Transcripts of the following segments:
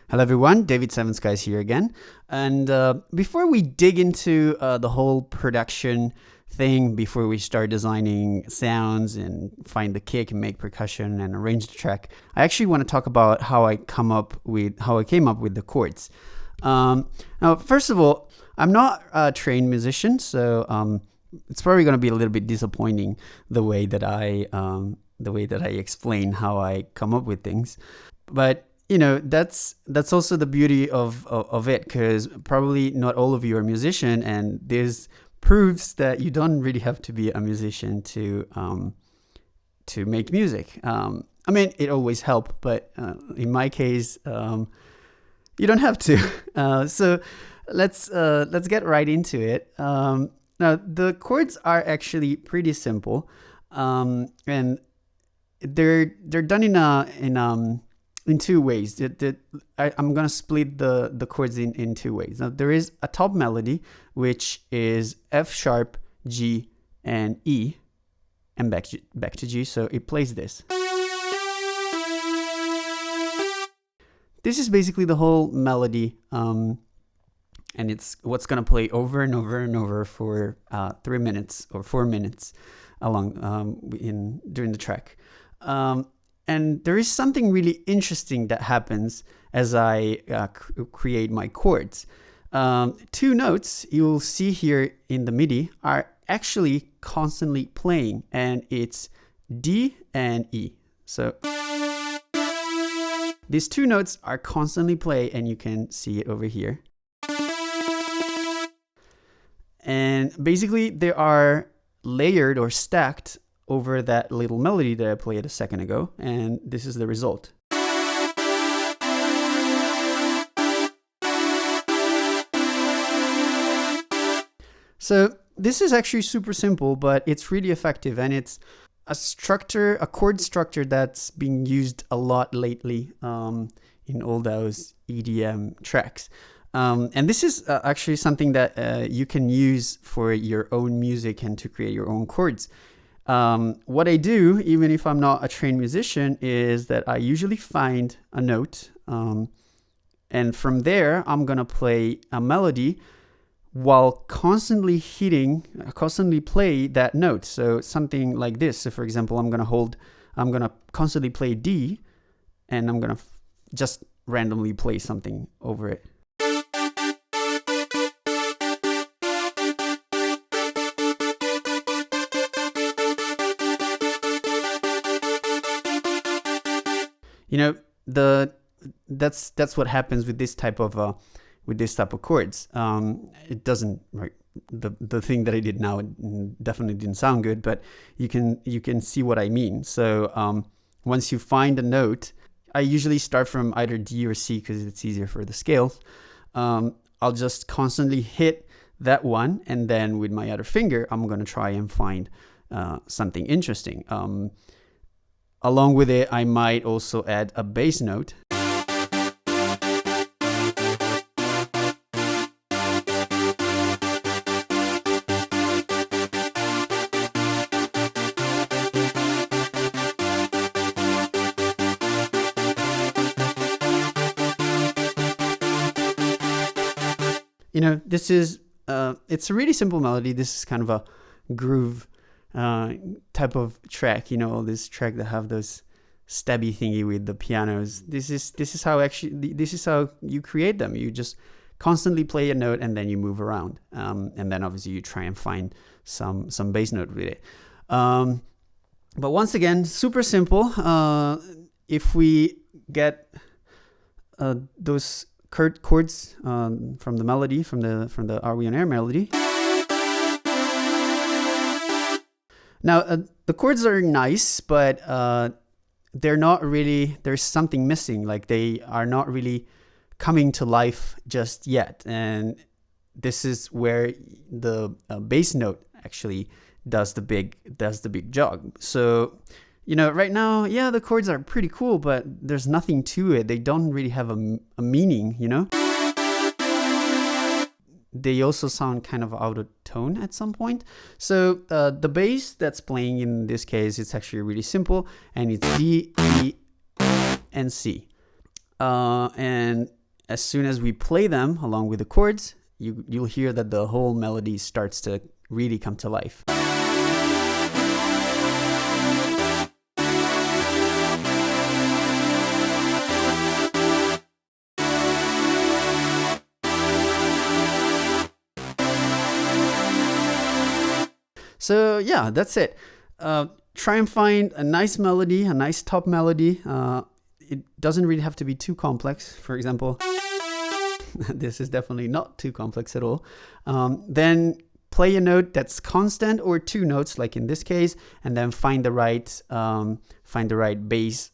Hello everyone, David Seven Skies here again. And before we dig into the whole production thing, before we start designing sounds and find the kick and make percussion and arrange the track, I actually want to talk about how I came up with the chords. Now, first of all, I'm not a trained musician, so it's probably going to be a little bit disappointing the way that I explain how I come up with things, but you know, that's also the beauty of it, because probably not all of you are musician, and this proves that you don't really have to be a musician to make music. I mean, it always helps, but in my case, you don't have to. So let's get right into it. Now, the chords are actually pretty simple, and they're done in two ways. I'm going to split the chords in two ways. Now, there is a top melody, which is F sharp, G, and E, and back to G. So it plays this. This is basically the whole melody, and it's what's going to play over and over and over for 3 minutes or 4 minutes during the track. And there is something really interesting that happens as I create my chords. Two notes you'll see here in the MIDI are actually constantly playing, and it's D and E. So these two notes are constantly playing, and you can see it over here. And basically they are layered or stacked over that little melody that I played a second ago, and this is the result. So this is actually super simple, but it's really effective, and it's a chord structure that's being used a lot lately in all those EDM tracks. And this is actually something that you can use for your own music and to create your own chords. What I do, even if I'm not a trained musician, is that I usually find a note, and from there I'm gonna play a melody while constantly play that note. So something like this. So for example, I'm gonna constantly play D, and I'm gonna just randomly play something over it. You know, that's what happens with this type of chords. It doesn't, right? The thing that I did now definitely didn't sound good, but you can see what I mean. So once you find a note, I usually start from either D or C because it's easier for the scales. I'll just constantly hit that one, and then with my other finger, I'm gonna try and find something interesting. Along with it, I might also add a bass note. You know, this is, it's a really simple melody. This is kind of a groove type of track, you know, all this track that have those stabby thingy with the pianos. This is how you create them. You just constantly play a note, and then you move around, and then obviously you try and find some bass note with it. But once again, super simple. If we get those chords from the melody, from the Are We On Air melody. Now, the chords are nice, but they're not really, there's something missing. Like, they are not really coming to life just yet. And this is where the bass note actually does the big job. So, you know, right now, yeah, the chords are pretty cool, but there's nothing to it. They don't really have a meaning, you know? They also sound kind of out of tone at some point. So the bass that's playing in this case, it's actually really simple, and it's D, E, and C. And as soon as we play them along with the chords, you'll hear that the whole melody starts to really come to life. So yeah, that's it. Try and find a nice melody, a nice top melody. It doesn't really have to be too complex. For example, this is definitely not too complex at all. Then play a note that's constant, or two notes, like in this case, and then find the right bass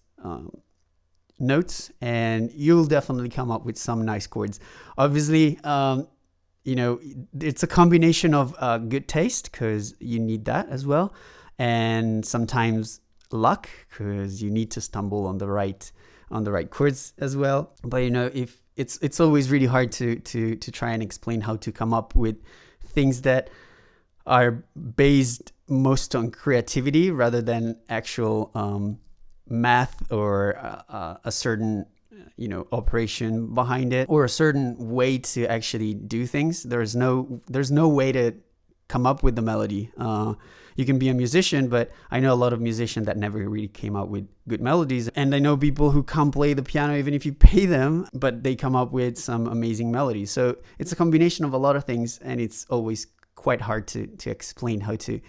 notes, and you'll definitely come up with some nice chords. Obviously, you know, it's a combination of good taste, because you need that as well, and sometimes luck, because you need to stumble on the right chords as well. But you know, if it's always really hard to try and explain how to come up with things that are based most on creativity rather than actual math or a certain operation behind it, or a certain way to actually do things. There's no way to come up with the melody. You can be a musician, but I know a lot of musicians that never really came up with good melodies, and I know people who can't play the piano even if you pay them, but they come up with some amazing melodies. So it's a combination of a lot of things, and it's always quite hard to explain how to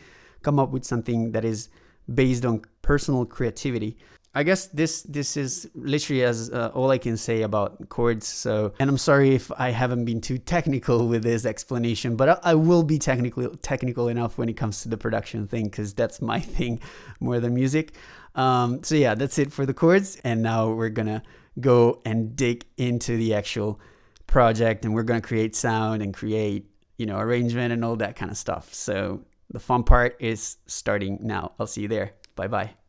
come up with something that is based on personal creativity. I guess this is literally as all I can say about chords. So, and I'm sorry if I haven't been too technical with this explanation, but I will be technical enough when it comes to the production thing, because that's my thing more than music. So yeah, that's it for the chords. And now we're gonna go and dig into the actual project, and we're gonna create sound and create, arrangement and all that kind of stuff. So the fun part is starting now. I'll see you there. Bye bye.